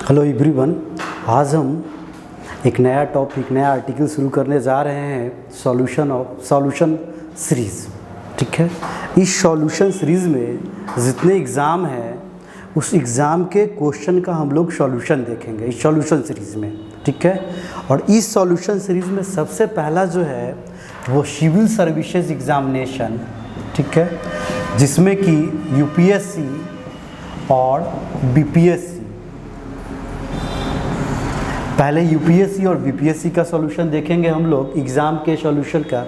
Hello everyone, आज हम एक नया टॉपिक, नया आर्टिकल शुरू करने जा रहे हैं सॉल्यूशन सीरीज़। ठीक है, इस सॉल्यूशन सीरीज़ में जितने एग्ज़ाम हैं उस एग्ज़ाम के क्वेश्चन का हम लोग सॉल्यूशन देखेंगे इस सॉल्यूशन सीरीज़ में। ठीक है, और इस सॉल्यूशन सीरीज़ में सबसे पहला जो है वो सिविल सर्विसेज एग्ज़ामिनेशन, ठीक है, जिसमें कि यूपीएससी और बीपीएससी, पहले यूपीएससी और बीपीएससी का सॉल्यूशन देखेंगे हम लोग एग्ज़ाम के सॉल्यूशन का।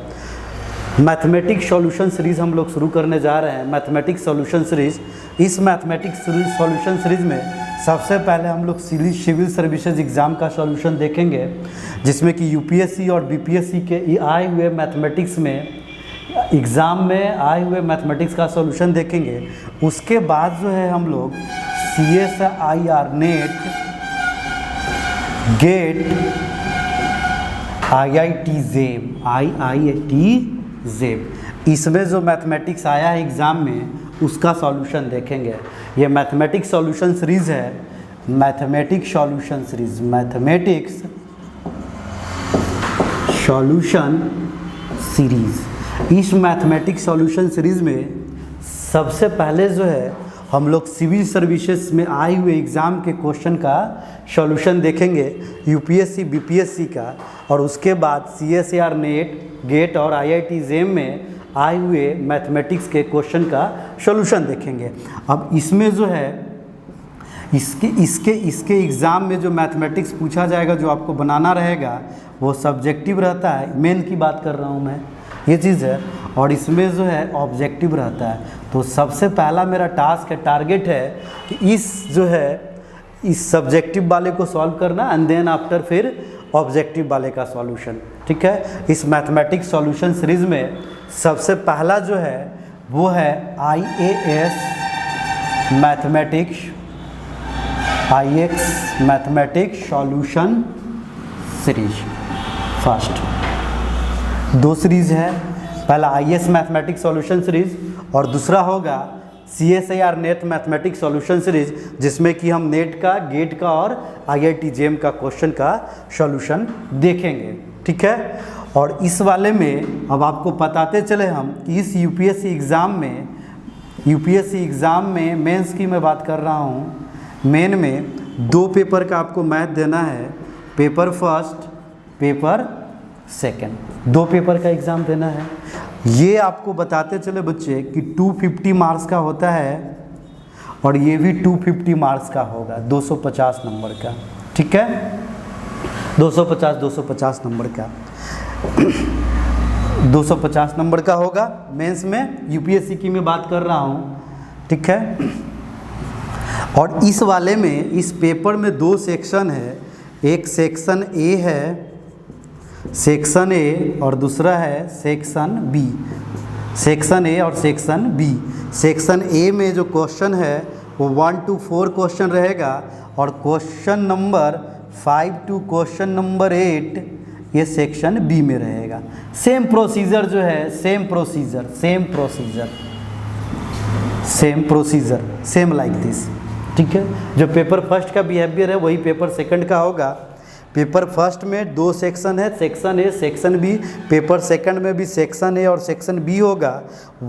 मैथमेटिक्स सॉल्यूशन सीरीज़ हम लोग शुरू करने जा रहे हैं, मैथमेटिक्स सॉल्यूशन सीरीज़। इस मैथमेटिक्स सॉल्यूशन सीरीज़ में सबसे पहले हम लोग सिविल सर्विसेज एग्ज़ाम का सॉल्यूशन देखेंगे, जिसमें कि यूपीएससी और बीपीएससी के आए हुए मैथमेटिक्स में एग्ज़ाम में आए हुए मैथमेटिक्स का सॉल्यूशन देखेंगे। उसके बाद जो है हम लोग CSIR NET, GATE, IIT JAM, इसमें जो मैथमेटिक्स आया है एग्ज़ाम में उसका सॉल्यूशन देखेंगे। ये मैथमेटिक्स सॉल्यूशन सीरीज़ है, mathematics solution series, mathematics solution series. इस मैथमेटिक्स सॉल्यूशन सीरीज़ में सबसे पहले जो है हम लोग सिविल सर्विसेज में आए हुए एग्ज़ाम के क्वेश्चन का सॉल्यूशन देखेंगे, यूपीएससी बीपीएससी का, और उसके बाद CSIR नेट, गेट और IIT जेम में आए हुए मैथमेटिक्स के क्वेश्चन का सॉल्यूशन देखेंगे। अब इसमें जो है इसके एग्ज़ाम में जो मैथमेटिक्स पूछा जाएगा, जो आपको बनाना रहेगा, वो सब्जेक्टिव रहता है। मेन की बात कर रहा हूँ मैं, ये चीज़ है, और इसमें जो है ऑब्जेक्टिव रहता है। तो सबसे पहला मेरा टास्क है, टारगेट है कि इस सब्जेक्टिव वाले को सॉल्व करना, एंड देन आफ्टर फिर ऑब्जेक्टिव वाले का सॉल्यूशन। ठीक है, इस मैथमेटिक्स सॉल्यूशन सीरीज़ में सबसे पहला जो है वो है IAS mathematics, IX mathematics solution series. First दो सीरीज़ है, पहला IAS मैथमेटिक्स सॉल्यूशन सीरीज़ और दूसरा होगा CSIR net mathematics solution series, जिसमें कि हम नेट का, गेट का और IIT जेम का क्वेश्चन का सॉल्यूशन देखेंगे। ठीक है, और इस वाले में अब आपको बताते चले हम कि इस यूपीएससी एग्ज़ाम में मेंस की मैं बात कर रहा हूँ। मेन में दो पेपर का आपको मैथ देना है, पेपर फर्स्ट, पेपर सेकंड, दो पेपर का एग्ज़ाम देना है। ये आपको बताते चले बच्चे कि 250 मार्क्स का होता है, और ये भी 250 मार्क्स का होगा, 250 नंबर का। ठीक है, 250 नंबर का 250 नंबर का होगा मेंस में, यूपीएससी की मैं बात कर रहा हूँ। ठीक है, और इस वाले में, इस पेपर में दो सेक्शन है, एक सेक्शन ए है, सेक्शन ए, और दूसरा है सेक्शन बी। सेक्शन ए और सेक्शन बी। सेक्शन ए में जो क्वेश्चन है वो 1 to 4 क्वेश्चन रहेगा, और question number 5 to question number 8 ये सेक्शन बी में रहेगा। सेम प्रोसीजर जो है, same procedure same like this. ठीक है, जो पेपर फर्स्ट का बिहेवियर है वही पेपर सेकंड का होगा। पेपर फर्स्ट में दो सेक्शन है, section A, section B. Paper second में भी सेक्शन ए और सेक्शन बी होगा।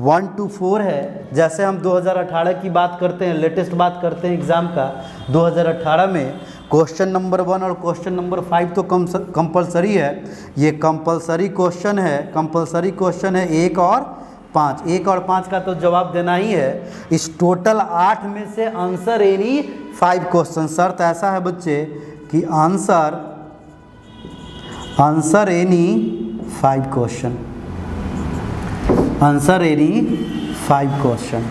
1 to 4 है। जैसे हम 2018 की बात करते हैं, लेटेस्ट बात करते हैं एग्ज़ाम का, 2018 में क्वेश्चन नंबर 1 और क्वेश्चन नंबर 5 तो कंपलसरी है। ये कंपलसरी क्वेश्चन है, 1 और 5। 1 और 5 का तो जवाब देना ही है। इस टोटल 8 में से आंसर एनी 5 क्वेश्चन। शर्त ऐसा है बच्चे कि आंसर एनी 5 क्वेश्चन,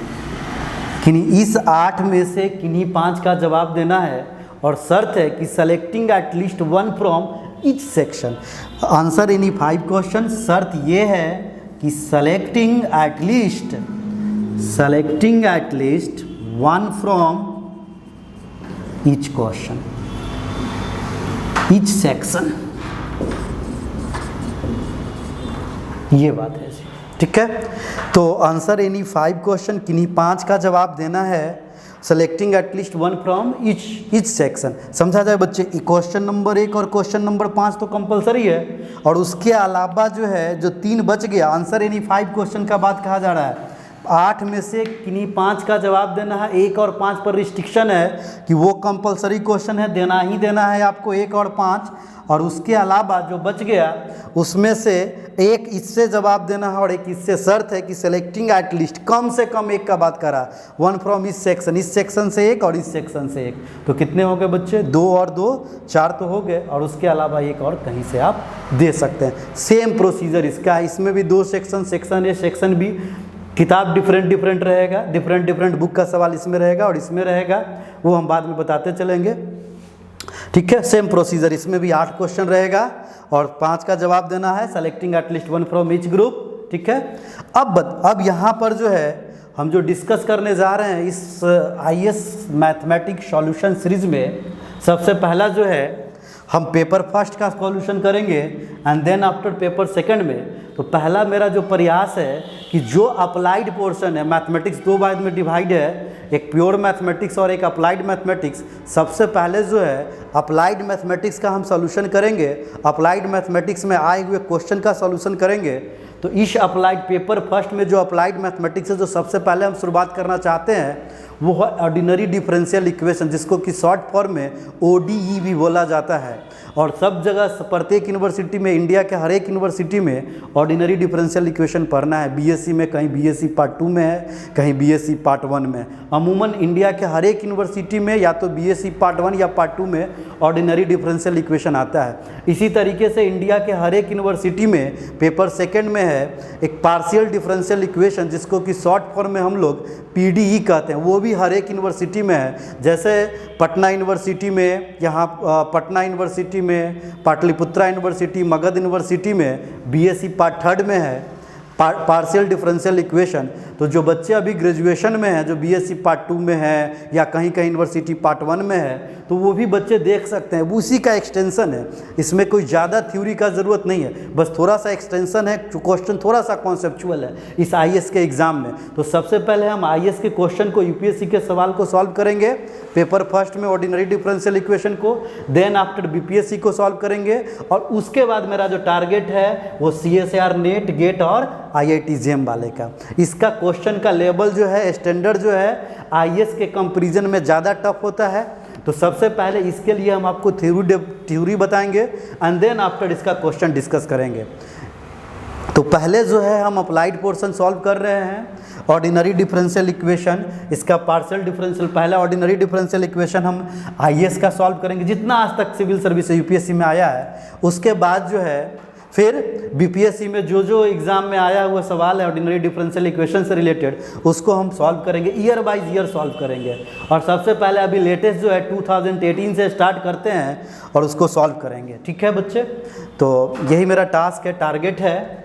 किन्हीं इस 8 में से किन्हीं 5 का जवाब देना है, और शर्त है कि selecting at least 1 from each section. Answer any 5 question, शर्त ये है कि selecting at least 1 from each question, each section. ये बात है जी। ठीक है। तो आंसर एनी 5 क्वेश्चन, किन्हीं 5 का जवाब देना है, selecting at least 1 from each section. समझा जाए बच्चे, क्वेश्चन नंबर 1 और क्वेश्चन नंबर 5 तो कंपलसरी है, और उसके अलावा जो है जो 3 बच गया, आंसर एनी 5 क्वेश्चन का बात कहा जा रहा है। 8 में से किन्हीं 5 का जवाब देना है। 1 और 5 पर रिस्ट्रिक्शन है कि वो कंपलसरी क्वेश्चन है, देना ही देना है आपको 1 और 5, और उसके अलावा जो बच गया उसमें से एक इससे जवाब देना है और एक इससे शर्त है कि सेलेक्टिंग एटलीस्ट कम से कम 1 का बात करा, 1 फ्रॉम इस सेक्शन से 1 और इस सेक्शन से 1। तो कितने हो गए बच्चे? 2 और 2 4 तो हो गए, और उसके अलावा 1 और कहीं से आप दे सकते हैं। सेम प्रोसीजर इसका है, इसमें भी 2 सेक्शन ए सेक्शन बी, किताब डिफरेंट रहेगा, डिफरेंट बुक का सवाल इसमें रहेगा और इसमें रहेगा, वो हम बाद में बताते चलेंगे। ठीक है, सेम प्रोसीजर, इसमें भी 8 क्वेश्चन रहेगा और 5 का जवाब देना है, selecting at least 1 from each group. ठीक है, अब यहाँ पर जो है हम जो डिस्कस करने जा रहे हैं इस IAS मैथमेटिक्स सॉल्यूशन सीरीज में, सबसे पहला जो है हम पेपर फर्स्ट का सॉल्यूशन करेंगे and then after paper second में। तो पहला मेरा जो प्रयास है कि जो अप्लाइड पोर्शन है, मैथमेटिक्स 2 भाग में डिवाइड है, एक प्योर मैथमेटिक्स और एक अप्लाइड मैथमेटिक्स। सबसे पहले जो है अप्लाइड मैथमेटिक्स का हम सॉल्यूशन करेंगे, अप्लाइड मैथमेटिक्स में आए हुए क्वेश्चन का सॉल्यूशन करेंगे। तो इस अप्लाइड पेपर फर्स्ट में जो अप्लाइड मैथमेटिक्स है, जो सबसे पहले हम शुरुआत करना चाहते हैं वो है ऑर्डिनरी डिफरेंशियल इक्वेशन, जिसको कि शॉर्ट फॉर्म में ODE भी बोला जाता है। और सब जगह प्रत्येक यूनिवर्सिटी में, इंडिया के हर एक यूनिवर्सिटी में ऑर्डिनरी डिफरेंशियल इक्वेशन पढ़ना है। BSc में कहीं BSc पार्ट 2 में है, कहीं BSc पार्ट 1 में। अमूमन इंडिया के हर एक यूनिवर्सिटी में या तो BSc पार्ट 1 या पार्ट 2 में ऑर्डिनरी डिफरेंशियल इक्वेशन आता है। इसी तरीके से इंडिया के हर एक यूनिवर्सिटी में पेपर सेकेंड में है एक पार्शियल डिफरेंशियल इक्वेशन, जिसको कि शॉर्ट फॉर्म में हम लोग PDE कहते हैं, वो भी हर एक यूनिवर्सिटी में है। जैसे पटना यूनिवर्सिटी में, यहाँ पटना यूनिवर्सिटी में, पाटलिपुत्रा यूनिवर्सिटी, मगध यूनिवर्सिटी में BSc पार्ट 3 में है पार्शियल डिफरेंशियल इक्वेशन। तो जो बच्चे अभी ग्रेजुएशन में हैं, जो BSc पार्ट 2 में है या कहीं कहीं यूनिवर्सिटी पार्ट 1 में है, तो वो भी बच्चे देख सकते हैं। वो उसी का एक्सटेंशन है, इसमें कोई ज़्यादा थ्योरी का ज़रूरत नहीं है, बस थोड़ा सा एक्सटेंशन है, क्वेश्चन थोड़ा सा कॉन्सेप्चुअल है इस IAS के एग्ज़ाम में। तो सबसे पहले हम IAS के क्वेश्चन को, UPSC के सवाल को सॉल्व करेंगे पेपर फर्स्ट में, ऑर्डिनरी डिफरेंशियल इक्वेशन को, देन आफ्टर BPSC को सॉल्व करेंगे, और उसके बाद मेरा जो टारगेट है वो CSIR नेट गेट और IIT JEM वाले का। इसका क्वेश्चन का लेवल जो है, स्टैंडर्ड जो है IAS के कंपैरिजन में ज़्यादा टफ होता है। तो सबसे पहले इसके लिए हम आपको थ्योरी बताएंगे एंड देन आफ्टर इसका क्वेश्चन डिस्कस करेंगे। तो पहले जो है हम अप्लाइड पोर्शन सॉल्व कर रहे हैं, ऑर्डिनरी डिफरेंशियल इक्वेशन, इसका पार्शियल डिफरेंशियल, पहला ऑर्डिनरी डिफरेंशियल इक्वेशन हम IAS का सॉल्व करेंगे जितना आज तक सिविल सर्विस UPSC में आया है। उसके बाद जो है फिर BPSC में जो एग्ज़ाम में आया हुआ सवाल है ऑर्डिनरी डिफरेंशियल इक्वेशन से रिलेटेड, उसको हम सॉल्व करेंगे, ईयर बाय ईयर सॉल्व करेंगे। और सबसे पहले अभी लेटेस्ट जो है 2018 से स्टार्ट करते हैं और उसको सॉल्व करेंगे। ठीक है बच्चे, तो यही मेरा टास्क है, टारगेट है,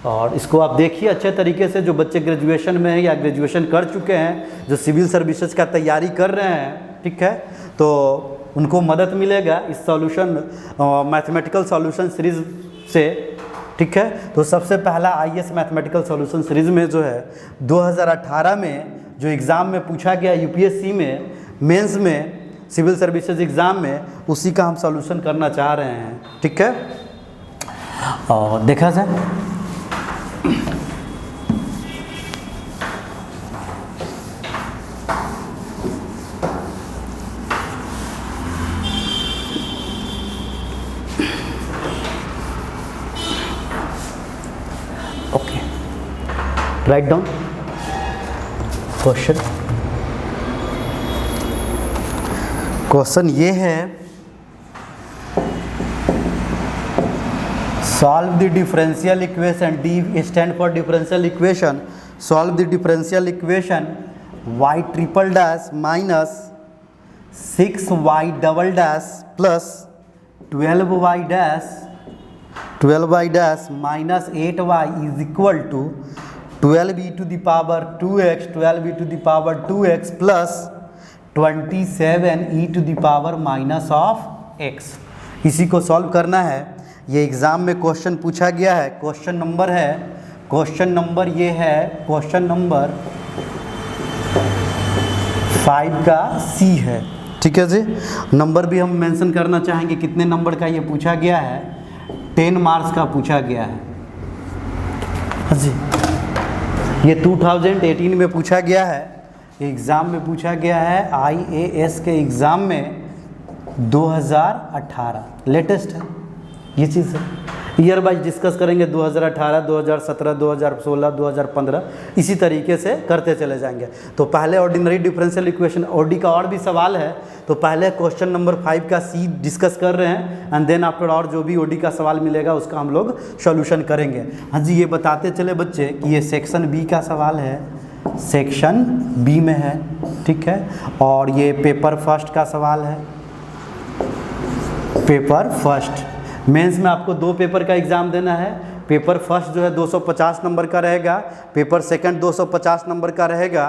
और इसको आप देखिए अच्छे तरीके से। जो बच्चे ग्रेजुएशन में हैं या ग्रेजुएशन कर चुके हैं, जो सिविल सर्विसेज का तैयारी कर रहे हैं, ठीक है, तो उनको मदद मिलेगा इस सॉल्यूशन मैथमेटिकल सॉल्यूशन सीरीज़ से। ठीक है, तो सबसे पहला IAS मैथमेटिकल सॉल्यूशन सीरीज़ में जो है 2018 में जो एग्ज़ाम में पूछा गया UPSC में मेंस में, सिविल सर्विसेज एग्ज़ाम में, उसी का हम सॉल्यूशन करना चाह रहे हैं। ठीक है, और देखा जाए राइट डाउन क्वेश्चन ये है, solve the differential equation, D stand for differential equation, solve the differential equation y triple dash minus 6y double dash plus 12y dash minus 8y is equal to 12e to the power 2x, 12e to the power 2x plus 27e to the power minus of x। इसी को solve करना है। ये exam में question पूछा गया है, question number है क्वेश्चन नंबर ये है क्वेश्चन नंबर 5 का सी है। ठीक है जी। नंबर भी हम मेंशन करना चाहेंगे कितने नंबर का ये पूछा गया है, 10 मार्क्स का पूछा गया है। हाँ जी, ये 2018 में पूछा गया है, एग्ज़ाम में पूछा गया है, IAS के एग्ज़ाम में 2018 लेटेस्ट है ये चीज़ है। ईयर वाइज डिस्कस करेंगे 2018, 2017, 2016, 2015 इसी तरीके से करते चले जाएंगे। तो पहले ऑर्डिनरी डिफरेंशियल इक्वेशन OD का और भी सवाल है, तो पहले क्वेश्चन नंबर 5 का सी डिस्कस कर रहे हैं एंड देन आफ्टर और जो भी OD का सवाल मिलेगा उसका हम लोग सॉल्यूशन करेंगे। हाँ जी, ये बताते चले बच्चे कि ये सेक्शन बी का सवाल है, सेक्शन बी में है। ठीक है, और ये पेपर फर्स्ट का सवाल है, पेपर फर्स्ट। मेंस में आपको 2 पेपर का एग्ज़ाम देना है। पेपर फर्स्ट जो है 250 नंबर का रहेगा, पेपर सेकंड 250 नंबर का रहेगा।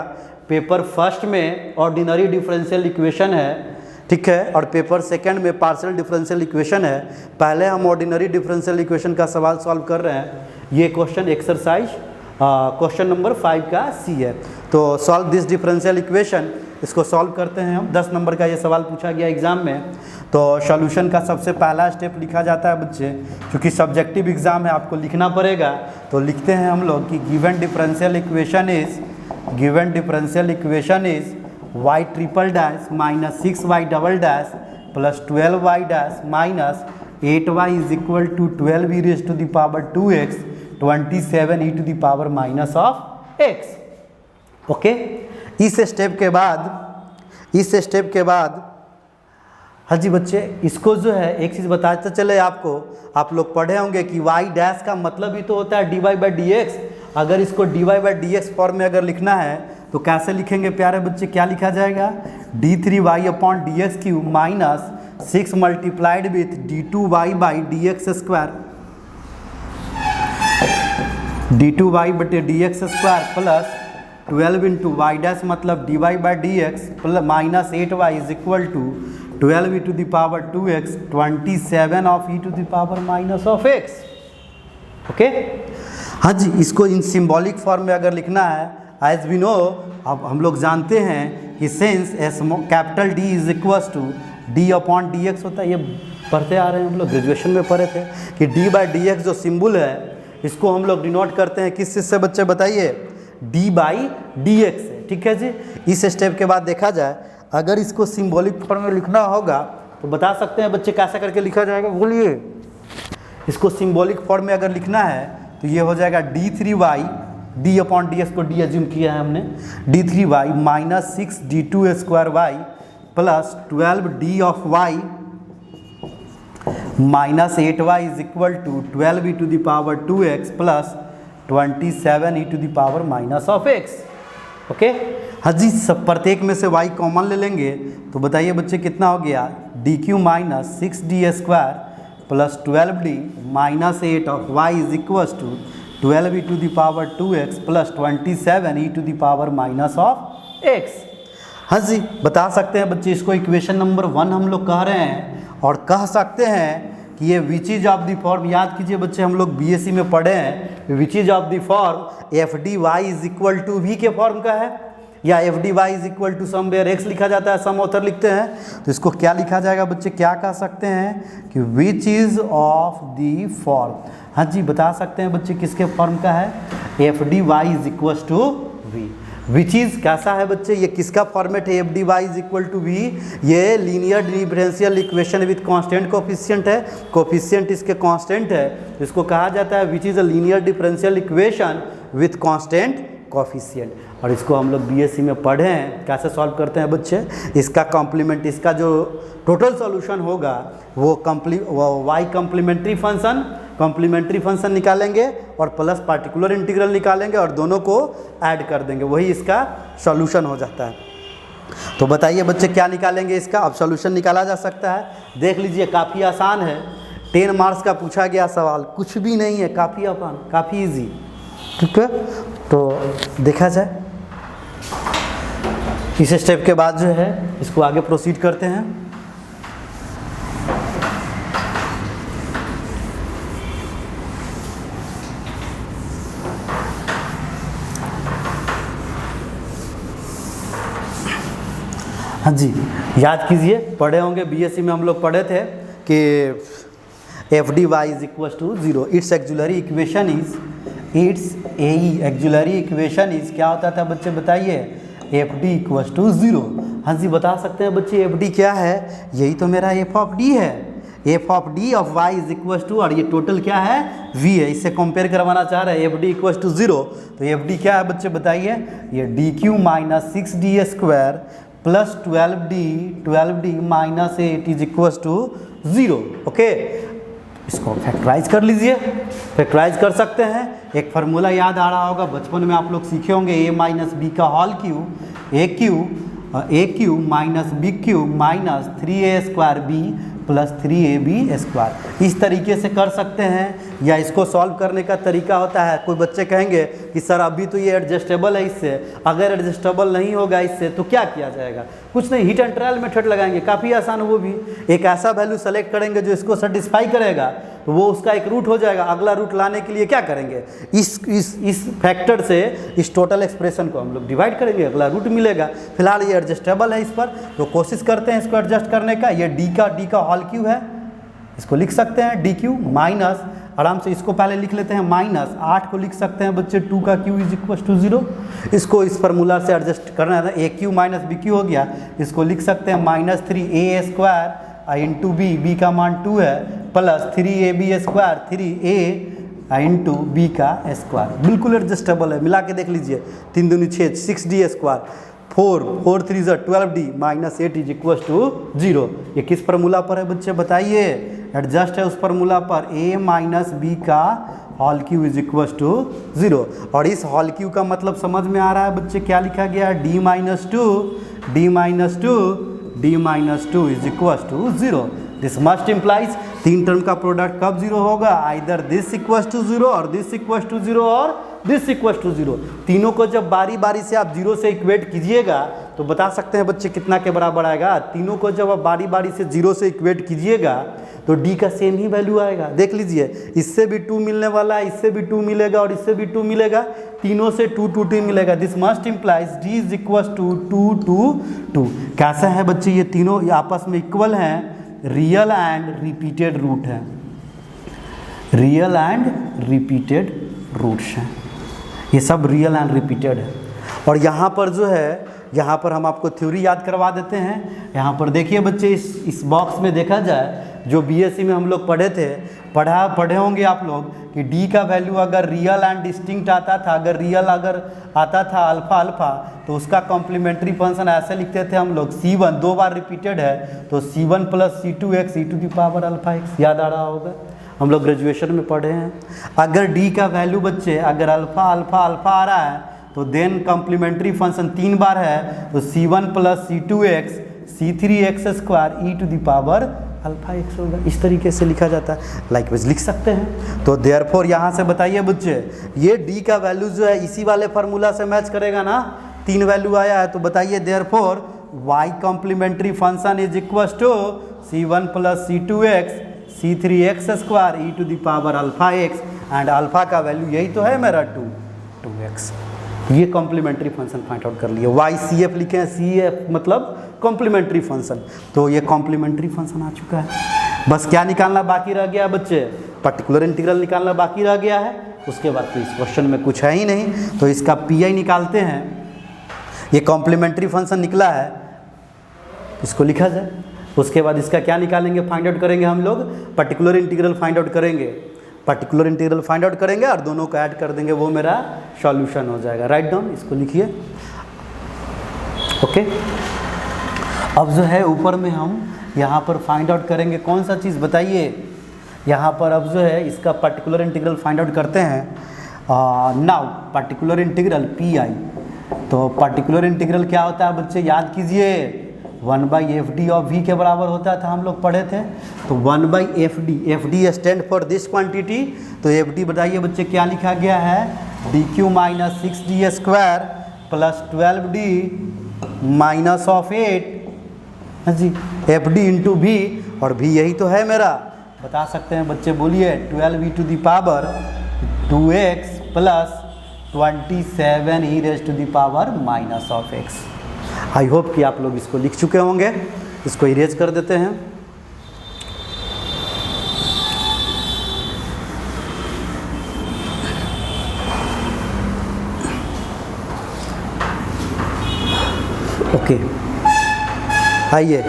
पेपर फर्स्ट में ऑर्डिनरी डिफरेंशियल इक्वेशन है, ठीक है, और पेपर सेकंड में पार्शियल डिफरेंशियल इक्वेशन है। पहले हम ऑर्डिनरी डिफरेंशियल इक्वेशन का सवाल सॉल्व कर रहे हैं। ये क्वेश्चन एक्सरसाइज क्वेश्चन नंबर 5 का सी है। तो सॉल्व दिस डिफरेंशियल इक्वेशन, इसको सॉल्व करते हैं हम। 10 नंबर का ये सवाल पूछा गया एग्ज़ाम में। तो सॉल्यूशन का सबसे पहला स्टेप लिखा जाता है बच्चे, क्योंकि सब्जेक्टिव एग्ज़ाम है आपको लिखना पड़ेगा। तो लिखते हैं हम लोग कि given differential equation is y triple dash minus 6y double dash plus 12y dash minus 8y is equal to 12 e raise to the power 2x 27 e to the power minus of x। Okay, इस step के बाद हाँ जी बच्चे, इसको जो है एक चीज़ बताते चले आपको, आप लोग पढ़े होंगे कि y डैश का मतलब ही तो होता है dy/dx। अगर इसको dy/dx फॉर्म में अगर लिखना है तो कैसे लिखेंगे प्यारे बच्चे, क्या लिखा जाएगा, d3y/dx³ minus 6 multiplied with d2y/dx² d2y/dx² plus 12 into y dash मतलब dy/dx plus minus 8y is equal to 12 e to the power 2x 27 of e to the power minus of x। Okay, हाँ जी, इसको इन symbolic form में अगर लिखना है, as we know, अब हम लोग जानते हैं कि since capital D is equal to d/dx होता है। ये पढ़ते आ रहे हैं हम लोग, ग्रेजुएशन में पढ़े थे कि d/dx जो सिंबल है इसको हम लोग डिनोट करते हैं किस चीज़ से बच्चे बताइए, d/dx से। ठीक है जी। इस स्टेप के बाद देखा जाए, अगर इसको सिंबॉलिक फॉर्म में लिखना होगा तो बता सकते हैं बच्चे कैसे करके लिखा जाएगा, बोलिए। इसको सिंबॉलिक फॉर्म में अगर लिखना है तो ये हो जाएगा d3y, d/dx को d एज्यूम किया है हमने, d3y minus 6d2² plus 12d of y minus 8y is equal to 12 e to the power 2x plus 27 e to the power minus of x। Okay, हाँ जी, सब प्रत्येक में से y कॉमन ले लेंगे तो बताइए बच्चे कितना हो गया, dq minus 6d² plus 12d minus 8 of y is equal to 12 e to the power 2x plus 27 e to the power minus of x। हाँ जी, बता सकते हैं बच्चे, इसको इक्वेशन नंबर 1 हम लोग कह रहे हैं, और कह सकते हैं कि ये which is of the form, याद कीजिए बच्चे हम लोग बीएससी में पढ़े हैं, which is of the form FDy is equal to v के फॉर्म का है, या FDy इज इक्वल टू समवेयर x लिखा जाता है, सम ऑथर लिखते हैं। तो इसको क्या लिखा जाएगा बच्चे, क्या कह सकते हैं कि विच इज ऑफ द फॉर्म। हाँ जी, बता सकते हैं बच्चे किसके फॉर्म का है, FDy is equal to v। Which is कैसा है बच्चे, ये किसका फॉर्मेट है, FDy is equal to v, ये linear differential equation with constant coefficient है, कोफिशिएंट इसके कांस्टेंट है, इसको कहा जाता है which is a linear differential equation with constant coefficient. और इसको हम लोग बीएससी में पढ़े हैं, कैसे सॉल्व करते हैं बच्चे, इसका कॉम्प्लीमेंट, इसका जो टोटल सॉल्यूशन होगा वो वाई कॉम्प्लीमेंट्री फंक्शन निकालेंगे और प्लस पार्टिकुलर इंटीग्रल निकालेंगे और दोनों को ऐड कर देंगे, वही इसका सॉल्यूशन हो जाता है। तो बताइए बच्चे क्या निकालेंगे इसका, अब सॉल्यूशन निकाला जा सकता है, देख लीजिए, काफ़ी आसान है, 10 मार्क्स का पूछा गया सवाल, कुछ भी नहीं है, काफ़ी आसान, काफ़ी इजी। ठीक है, तो देखा जाए इस स्टेप के बाद जो है इसको आगे प्रोसीड करते हैं। हाँ जी, याद कीजिए, पढ़े होंगे बीएससी में हम लोग पढ़े थे कि F D Y is equal to 0। It's auxiliary equation is, it's auxiliary equation is क्या होता था बच्चे बताइए, एफ डी इक्वल टू 0। हाँ जी, बता सकते हैं बच्चे एफ डी क्या है, यही तो मेरा एफ ऑफ डी है। F of D of Y is equal to, और ये टोटल क्या है, वी है, इससे कंपेयर करवाना चाह रहे हैं, एफ डी इक्वल टू 0। तो एफ डी क्या है बच्चे बताइए, ये D cube minus 6d square plus 12d minus 8 is equal to 0। Okay, इसको फैक्टराइज कर लीजिए, फैक्टराइज कर सकते हैं। एक फार्मूला याद आ रहा होगा, बचपन में आप लोग सीखे होंगे, ए माइनस बी का whole cube, a cube minus b cube minus 3a square b plus 3ab square. इस तरीके से कर सकते हैं, या इसको सॉल्व करने का तरीका होता है, कोई बच्चे कहेंगे कि सर अभी तो ये एडजस्टेबल है, इससे अगर एडजस्टेबल नहीं होगा इससे तो क्या किया जाएगा, कुछ नहीं, हिट एंड ट्रायल मेथड लगाएंगे, काफ़ी आसान। वो भी एक ऐसा वैल्यू सेलेक्ट करेंगे जो इसको सेटिस्फाई करेगा, तो वो उसका एक रूट हो जाएगा। अगला रूट लाने के लिए क्या करेंगे, इस फैक्टर से इस टोटल एक्सप्रेशन को हम लोग डिवाइड करेंगे, अगला रूट मिलेगा। फिलहाल ये एडजस्टेबल है इस पर, तो कोशिश करते हैं इसको एडजस्ट करने का। ये डी का होल क्यू है, इसको लिख सकते हैं डी क्यू माइनस, आराम से इसको पहले लिख लेते हैं, माइनस 8 को लिख सकते हैं बच्चे 2 का क्यू इज इक्वल टू 0। इसको इस फार्मूला से एडजस्ट करना है, ए क्यू माइनस बी क्यू हो गया, इसको लिख सकते हैं minus 3a square into B का मान 2 है, plus 3ab square 3a into B का स्क्वायर, बिल्कुल एडजस्टेबल है। मिला के देख लीजिए, 3 दूनी 6, 6d square, 4 3 12d minus 8 is equal to 0। ये किस फार्मूला पर है बच्चे बताइए, एडजस्ट है उस फार्मूला पर, a माइनस बी का whole cube is equal to 0। और इस होल क्यू का मतलब समझ में आ रहा है बच्चे, क्या लिखा गया, d minus two is equal to 0। This must implies, 3 term का प्रोडक्ट कब 0 होगा, आइदर दिस इक्वल टू 0 और दिस इक्वल टू 0 और दिस इक्वल टू 0। तीनों को जब बारी बारी से आप 0 से इक्वेट कीजिएगा तो बता सकते हैं बच्चे कितना के बराबर आएगा। तीनों को जब आप बारी बारी से 0 से इक्वेट कीजिएगा तो d का सेम ही वैल्यू आएगा। देख लीजिए, इससे भी 2 मिलने वाला है, इससे भी 2 मिलेगा और इससे भी 2 मिलेगा, तीनों से 2 2 2 मिलेगा। This must implies d is equal to 2 2 2। कैसा है बच्चे, ये तीनों आपस में इक्वल हैं, रियल एंड रिपीटेड रूट है, रियल एंड रिपीटेड रूट्स हैं, ये सब रियल एंड रिपीटेड है। और यहाँ पर जो है, यहाँ पर हम आपको थ्योरी याद करवा देते हैं। यहाँ पर देखिए बच्चे, इस बॉक्स में देखा जाए, जो बीएससी में हम लोग पढ़े थे, पढ़े होंगे आप लोग कि डी का वैल्यू अगर रियल एंड डिस्टिंक्ट आता था, अगर रियल अगर आता था अल्फा अल्फा, तो उसका कॉम्प्लीमेंट्री फंक्शन ऐसे लिखते थे हम लोग, C1 2 बार रिपीटेड है तो C1 plus C2x e to the power alpha x। याद आ रहा होगा, हम लोग ग्रेजुएशन में पढ़े हैं। अगर डी का वैल्यू बच्चे अगर अल्फा अल्फा अल्फा आ रहा है तो देन कॉम्प्लीमेंट्री फंक्शन 3 बार है तो C1 plus C2x C3x square e to the power alpha x होगा। इस तरीके से लिखा जाता है, लाइकवाइज लिख सकते हैं। तो देयरफॉर यहाँ से बताइए बच्चे, ये d का वैल्यू जो है इसी वाले फार्मूला से मैच करेगा ना, 3 वैल्यू आया है, तो बताइए therefore y complementary function is equal to C1 plus C2x C3x square e to the power alpha x, and alpha का वैल्यू यही तो है मेरा 2x। ये कॉम्प्लीमेंट्री फंक्शन फाइंड आउट कर लिए, YCF लिखे हैं, CF मतलब कॉम्प्लीमेंट्री फंक्शन, तो ये कॉम्प्लीमेंट्री फंक्शन आ चुका है। बस क्या निकालना बाकी रह गया बच्चे, पर्टिकुलर इंटीग्रल निकालना बाकी रह गया है। उसके बाद तो इस क्वेश्चन में कुछ है ही नहीं, तो इसका PI निकालते हैं। ये कॉम्प्लीमेंट्री फंक्शन निकला है, इसको लिखा जाए। उसके बाद इसका क्या निकालेंगे, फाइंड आउट करेंगे हम लोग, पर्टिकुलर इंटीग्रल फाइंड आउट करेंगे, पर्टिकुलर इंटीग्रल फाइंड आउट करेंगे और दोनों को ऐड कर देंगे, वो मेरा सॉल्यूशन हो जाएगा। राइट डाउन, इसको लिखिए। ओके, अब जो है ऊपर में हम यहाँ पर फाइंड आउट करेंगे कौन सा चीज़ बताइए, यहाँ पर अब जो है इसका पर्टिकुलर इंटीग्रल फाइंड आउट करते हैं। नाउ पर्टिकुलर इंटीग्रल PI, तो पर्टिकुलर इंटीग्रल क्या होता है बच्चे, याद कीजिए, 1/FD ऑफ V के बराबर होता था, हम लोग पढ़े थे। तो 1/FD, FD stand for this quantity, तो FD बताइए बच्चे क्या लिखा गया है, DQ minus 6D square plus 12D minus of 8, हाँ जी, FD इंटू V, और V यही तो है मेरा, बता सकते हैं बच्चे, बोलिए, 12e to the power 2x plus 27 e raise to the power minus of x। I hope कि आप लोग इसको लिख चुके होंगे। इसको इरेज कर देते हैं। ओके, आइए,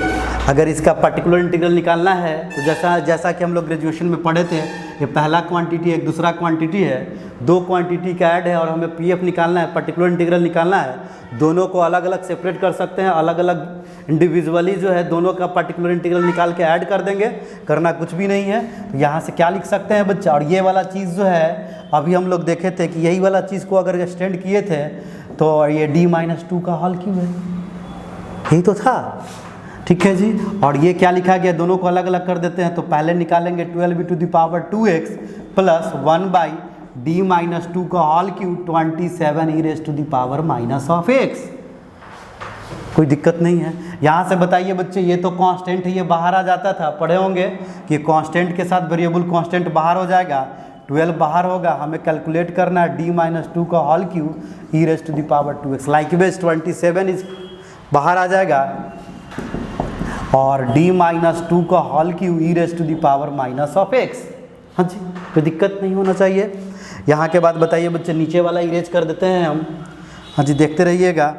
अगर इसका पर्टिकुलर इंटीग्रल निकालना है तो जैसा कि हम लोग ग्रेजुएशन में पढ़े थे, ये पहला क्वांटिटी एक दूसरा क्वांटिटी है, दो क्वांटिटी का ऐड है और हमें पीएफ निकालना है, पर्टिकुलर इंटीग्रल निकालना है। दोनों को अलग अलग सेपरेट कर सकते हैं, अलग अलग इंडिविजुअली जो है दोनों का पर्टिकुलर इंटीग्रल निकाल के ऐड कर देंगे, करना कुछ भी नहीं है। तो यहाँ से क्या लिख सकते हैं बच्चा, और ये वाला चीज़ जो है अभी हम लोग देखे थे कि यही वाला चीज़ को अगर एक्सटेंड किए थे तो ये d-2 का हॉल क्यों है, यही तो था। ठीक है जी, और ये क्या लिखा गया, दोनों को अलग अलग कर देते हैं। तो पहले निकालेंगे 12e⁻²x प्लस 1/d-2 का होल क्यूब 27e⁻⁻x। कोई दिक्कत नहीं है। यहाँ से बताइए बच्चे, ये तो कांस्टेंट है, ये बाहर आ जाता था, पढ़े होंगे कि कांस्टेंट के साथ वेरिएबल कांस्टेंट बाहर हो जाएगा, 12 बाहर होगा, हमें कैलकुलेट करना है d-2 का होल क्यूब e⁻²x। लाइकवाइज 27 इस बाहर आ जाएगा और d-2 का होल क्यूब e⁻⁻x। हाँ जी, कोई दिक्कत नहीं होना चाहिए। यहाँ के बाद बताइए बच्चे, नीचे वाला इरेज कर देते हैं हम। हाँ जी, देखते रहिएगा,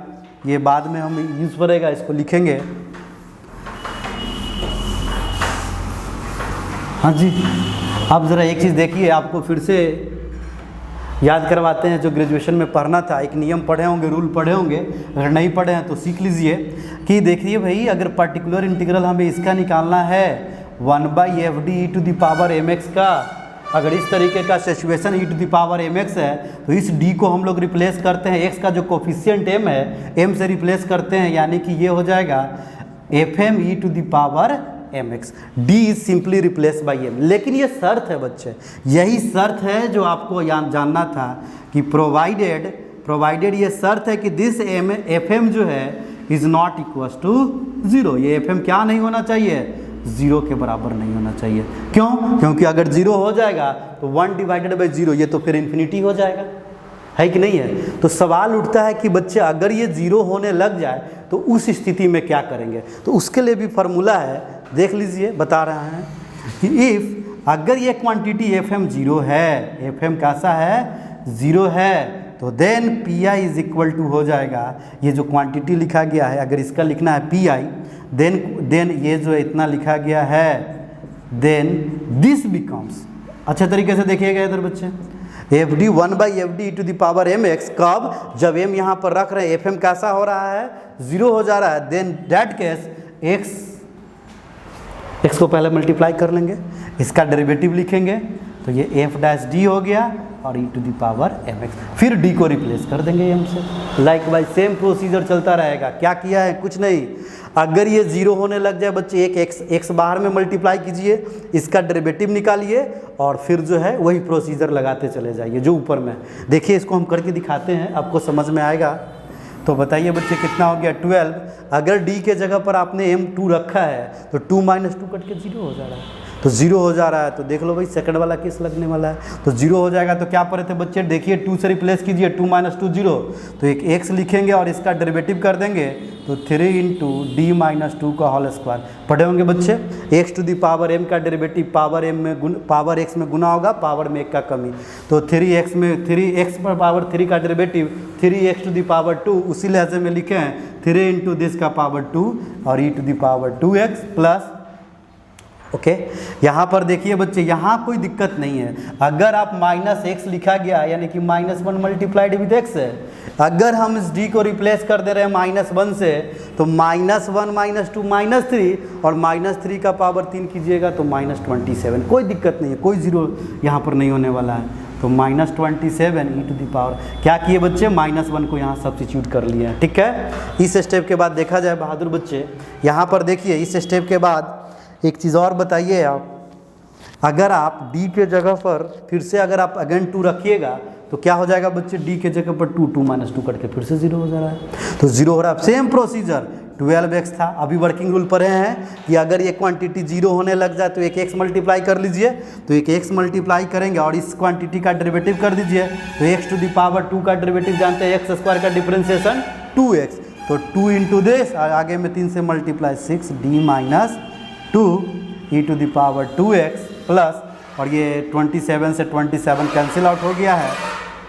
ये बाद में हम यूज़ करेगा, इसको लिखेंगे। हाँ जी, अब ज़रा एक चीज़ देखिए, आपको फिर से याद करवाते हैं जो ग्रेजुएशन में पढ़ना था। एक नियम पढ़े होंगे, रूल पढ़े होंगे, अगर नहीं पढ़े हैं तो सीख लीजिए कि देखिए भाई, अगर पर्टिकुलर इंटीग्रल हमें इसका निकालना है 1/fd e⁻mx का, अगर इस तरीके का सिचुएशन e⁻mx है तो इस d को हम लोग रिप्लेस करते हैं, x का जो कोफिशिएंट m है m से रिप्लेस करते हैं, यानी कि ये हो जाएगा fm e⁻mx, d is simply replace by m। लेकिन ये शर्त है बच्चे, यही शर्त है जो आपको जानना था कि प्रोवाइडेड ये शर्त है कि दिस fm जो है इज नॉट इक्वल्स टू 0। ये fm क्या नहीं होना चाहिए, 0 के बराबर नहीं होना चाहिए। क्यों? क्योंकि अगर 0 हो जाएगा तो 1/0, ये तो फिर इन्फिनिटी हो जाएगा, है कि नहीं है। तो सवाल उठता है कि बच्चे अगर ये 0 होने लग जाए तो उस स्थिति में क्या करेंगे। तो उसके लिए भी फार्मूला है, देख लीजिए, बता रहा है कि इफ़ अगर ये क्वांटिटी fm 0 है, fm कैसा है, 0 है, तो then pi is equal to हो जाएगा, ये जो क्वांटिटी लिखा गया है, अगर इसका लिखना है pi, देन ये जो इतना लिखा गया है, देन दिस बिकम्स, अच्छा तरीके से देखिएगा इधर बच्चे, fd 1/fd e⁻mx। कब? जब m यहाँ पर रख रहे हैं, fm कैसा हो रहा है, 0 हो जा रहा है, देन दैट केस x को पहले मल्टीप्लाई कर लेंगे, इसका डेरिवेटिव लिखेंगे, तो ये f' हो गया और e⁻mx, फिर d को रिप्लेस कर देंगे m से। लाइकवाइज सेम प्रोसीजर चलता रहेगा। क्या किया है, कुछ नहीं, अगर ये 0 होने लग जाए बच्चे, एक x बाहर में मल्टीप्लाई कीजिए, इसका डेरिवेटिव निकालिए और फिर जो है वही प्रोसीजर लगाते चले जाइए जो ऊपर में। देखिए, इसको हम करके दिखाते हैं, आपको समझ में आएगा। तो बताइए बच्चे, कितना हो गया, 12। अगर d के जगह पर आपने m2 रखा है तो 2 - 2 कट के 0 हो जा रहा है, तो 0 हो जा रहा है। तो देख लो भाई, सेकंड वाला केस लगने वाला है, तो 0 हो जाएगा। तो क्या पढ़े थे बच्चे, देखिए 2 से रिप्लेस कीजिए, 2 - 2 0, तो एक x लिखेंगे और इसका डेरिवेटिव कर देंगे, तो 3 × d-2 का होल स्क्वायर। पढ़े होंगे बच्चे, x⁻m का डेरिवेटिव पावर x में गुना होगा, पावर में 1 का कमी, तो 3x में 3x⁻3 का डेरिवेटिव 3x⁻2, उसी लहजे में लिखे हैं 3 × दिस का पावर 2 और e⁻2x प्लस। ओके, यहाँ पर देखिए बच्चे, यहाँ कोई दिक्कत नहीं है। अगर आप -x लिखा गया, यानी कि -1 मल्टीप्लाइड विद x है, अगर हम इस d को रिप्लेस कर दे रहे हैं -1 से, तो -1 - 2 -3, और -3 का पावर 3 कीजिएगा तो -27। कोई दिक्कत नहीं है, कोई 0 यहाँ पर नहीं होने वाला है। तो -27 e⁻, क्या किए बच्चे, -1 को यहाँ सब्स्टिट्यूट कर लिया। ठीक है, इस स्टेप के बाद देखा जाए बहादुर बच्चे, यहाँ पर देखिए, इस स्टेप के बाद एक चीज़ और बताइए आप, अगर आप d के जगह पर फिर से अगर आप अगेन 2 रखिएगा तो क्या हो जाएगा बच्चे, d के जगह पर 2 - 2 करके फिर से 0 हो जा रहा है, तो 0 हो रहा है। सेम प्रोसीजर 12x था, अभी वर्किंग रूल पढ़े हैं कि अगर ये क्वांटिटी 0 होने लग जाए तो एक x मल्टीप्लाई कर लीजिए, तो एक x मल्टीप्लाई करेंगे और इस क्वांटिटी का डेरिवेटिव कर दीजिए, तो x⁻2 का डेरिवेटिव जानते हैं, x² का डिफरेंशिएशन 2x, तो 2 इंटू दिस, आगे में 3 से multiply 6d minus 2 e to the power 2x plus, और ये 27 से 27 कैंसिल आउट हो गया है,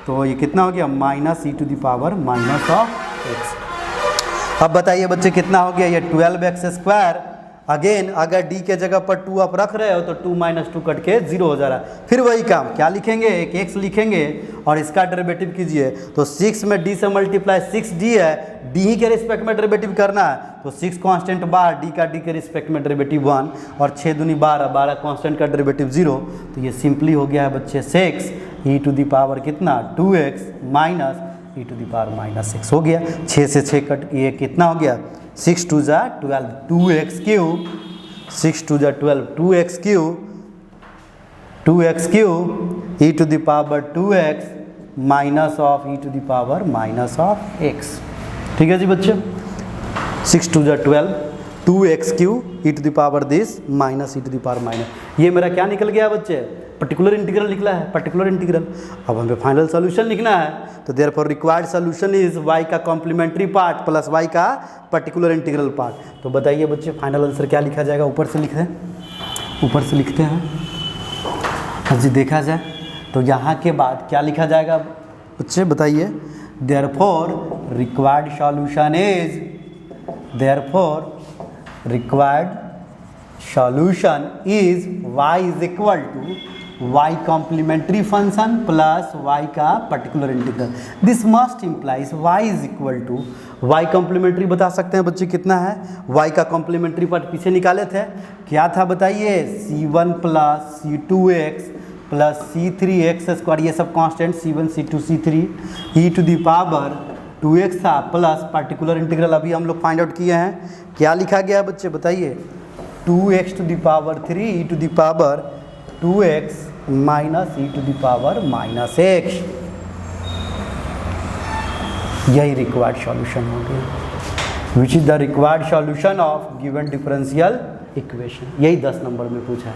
तो ये कितना हो गया minus e to the power minus of x। अब बताइए बच्चे कितना हो गया, ये 12x स्क्वायर। अगेन अगर d के जगह पर 2 आप रख रहे हो तो 2 माइनस 2 कट के 0 हो जा रहा है। फिर वही काम क्या लिखेंगे, एक x लिखेंगे और इसका डेरिवेटिव कीजिए, तो 6 में d से मल्टीप्लाई 6d है, d ही के रिस्पेक्ट में डेरिवेटिव करना है, तो 6 कांस्टेंट बाहर, d का d के रिस्पेक्ट में डेरिवेटिव 1, और 6 दूनी 12, 12 कांस्टेंट का डेरिवेटिव 0, तो ये सिंपली हो गया है बच्चे 6 ई टू द पावर कितना 2x minus e to the power minus 6 हो गया। 6 से 6 कट, ये कितना हो गया 6 2 जा 12, 2x क्यूब, 6 2 जा 12, 2x cube, 2x cube e to the power 2x minus of e to the power minus of x। ठीक है जी बच्चे, 6 2 जा 12, 2x cube e to the power this minus e to the power minus, ये मेरा क्या निकल गया बच्चे, पर्टिकुलर इंटीग्रल निकला है, पर्टिकुलर इंटीग्रल। अब हमें फाइनल सॉल्यूशन लिखना है, तो therefore required solution is y का कॉम्प्लीमेंट्री पार्ट प्लस y का पर्टिकुलर इंटीग्रल पार्ट। तो बताइए बच्चे फाइनल आंसर क्या लिखा जाएगा, ऊपर से लिख दें, ऊपर से लिखते हैं। अब जी देखा जाए तो यहाँ के बाद क्या लिखा जाएगा बच्चे बताइए, therefore required solution is, therefore required solution is y is equal to y complementary function plus y का particular integral। this must implies y is equal to y complementary बता सकते हैं बच्चे कितना है, y का complementary पार्ट पीछे निकाले थे, क्या था बताइए, c1 plus c2x plus c3x square, ये सब constant c1 c2 c3 e to the power 2x था प्लस पार्टिकुलर इंटीग्रल अभी हम लोग फाइंड आउट किए हैं, क्या लिखा गया है बच्चे बताइए, 2x to the power 3 e to the power 2x minus e to the power minus x। यही रिक्वायर्ड सॉल्यूशन हो गया, which is the required solution of given differential equation. यही 10 नंबर में पूछा है,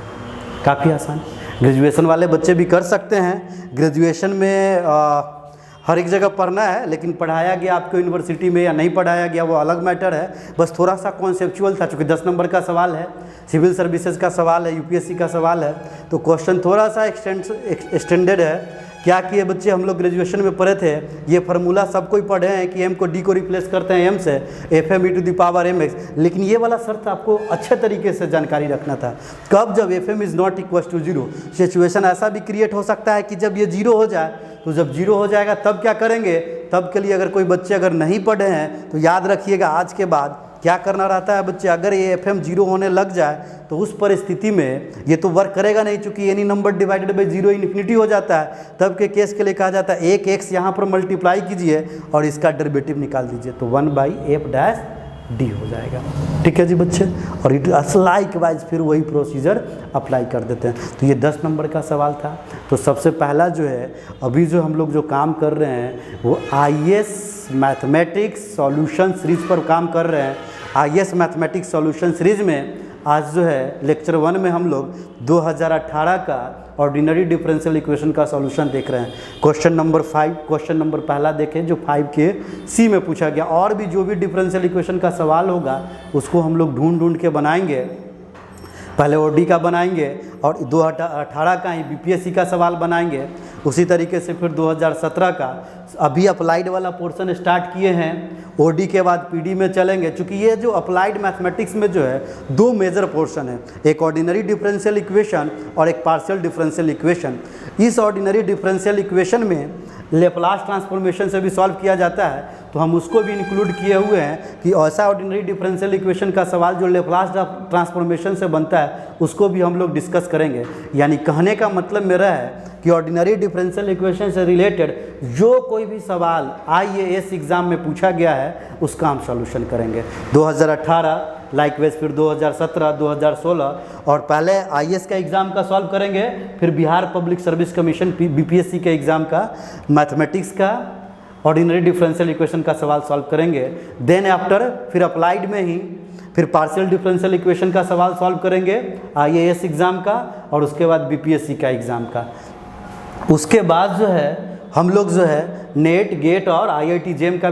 काफ़ी आसान। ग्रेजुएशन वाले बच्चे भी कर सकते हैं, ग्रेजुएशन में हर एक जगह पढ़ना है, लेकिन पढ़ाया गया आपको यूनिवर्सिटी में या नहीं पढ़ाया गया वो अलग मैटर है, बस थोड़ा सा कॉन्सेप्चुअल था, चूँकि 10 नंबर का सवाल है, सिविल सर्विसेज का सवाल है, यूपीएससी का सवाल है, तो क्वेश्चन थोड़ा सा एक्सटेंडेड है। क्या किए बच्चे, हम लोग ग्रेजुएशन में पढ़े थे, ये फार्मूला सब कोई पढ़े हैं कि एम को डी को रिप्लेस करते हैं एम से, f m e to the power m x, लेकिन ये वाला शर्त आपको अच्छे तरीके से जानकारी रखना था। कब, जब f m is not equal to 0। Situation ऐसा भी क्रिएट हो सकता है कि जब ये 0 हो जाए, तो जब 0 हो जाएगा तब क्या करेंगे, तब के लिए अगर कोई बच्चे अगर नहीं पढ़े हैं तो याद रखिएगा आज के बाद क्या करना रहता है बच्चे, अगर ये एफ एम 0 होने लग जाए तो उस परिस्थिति में ये तो वर्क करेगा नहीं, चूंकि any number divided by 0 infinity हो जाता है, तब के केस के लिए कहा जाता है एक एक्स यहाँ पर मल्टीप्लाई कीजिए और इसका डेरिवेटिव निकाल दीजिए, तो 1/f' हो जाएगा। ठीक है जी बच्चे, और इट लाइक वाइज फिर वही प्रोसीजर अप्लाई कर देते हैं। तो ये 10 नंबर का सवाल था। तो सबसे पहला जो है, अभी जो हम लोग जो काम कर रहे हैं वो IAS मैथमेटिक्स सॉल्यूशन सीरीज पर काम कर रहे हैं। IAS मैथमेटिक्स सॉल्यूशन सीरीज में आज जो है लेक्चर 1 में हम लोग 2018 का ऑर्डिनरी डिफरेंशियल इक्वेशन का सॉल्यूशन देख रहे हैं। क्वेश्चन नंबर 5, क्वेश्चन नंबर पहला देखें जो 5 के सी में पूछा गया। और भी जो भी डिफरेंशियल इक्वेशन का सवाल होगा उसको हम लोग ढूंढ के बनाएंगे। पहले ओडी का बनाएंगे और 2018 का ही बीपीएससी का सवाल बनाएंगे। उसी तरीके से फिर 2017 का अभी अप्लाइड वाला पोर्शन स्टार्ट किए हैं। ओडी के बाद पीडी में चलेंगे, क्योंकि ये जो अप्लाइड मैथमेटिक्स में जो है 2 मेजर पोर्शन है, एक ऑर्डिनरी डिफरेंशियल इक्वेशन और एक पार्शियल डिफरेंशियल इक्वेशन। इस ऑर्डिनरी डिफरेंशियल इक्वेशन में लेप्लास ट्रांसफॉर्मेशन से भी सॉल्व किया जाता है, तो हम उसको भी इंक्लूड किए हुए हैं कि ऐसा ऑर्डिनरी डिफरेंशियल इक्वेशन का सवाल जो लेप्लास ट्रांसफॉर्मेशन से बनता है उसको भी हम लोग डिस्कस करेंगे। यानी कहने का मतलब मेरा है कि ऑर्डिनरी डिफरेंशियल इक्वेशन से रिलेटेड जो कोई भी सवाल IAS एग्ज़ाम में पूछा गया है उसका हम सॉल्यूशन करेंगे। 2018 लाइकवाइज फिर 2017, 2016 और पहले IAS का एग्ज़ाम का सॉल्व करेंगे, फिर Bihar public service commission BPSC के एग्ज़ाम का मैथमेटिक्स का ऑर्डिनरी डिफरेंशियल इक्वेशन का सवाल सॉल्व करेंगे। देन आफ्टर फिर अप्लाइड में ही फिर पार्शियल डिफरेंशियल इक्वेशन का सवाल सॉल्व करेंगे IAS एग्ज़ाम का, और उसके बाद BPSC का एग्ज़ाम का। उसके बाद जो है हम लोग जो है नेट, गेट और IIT जेम का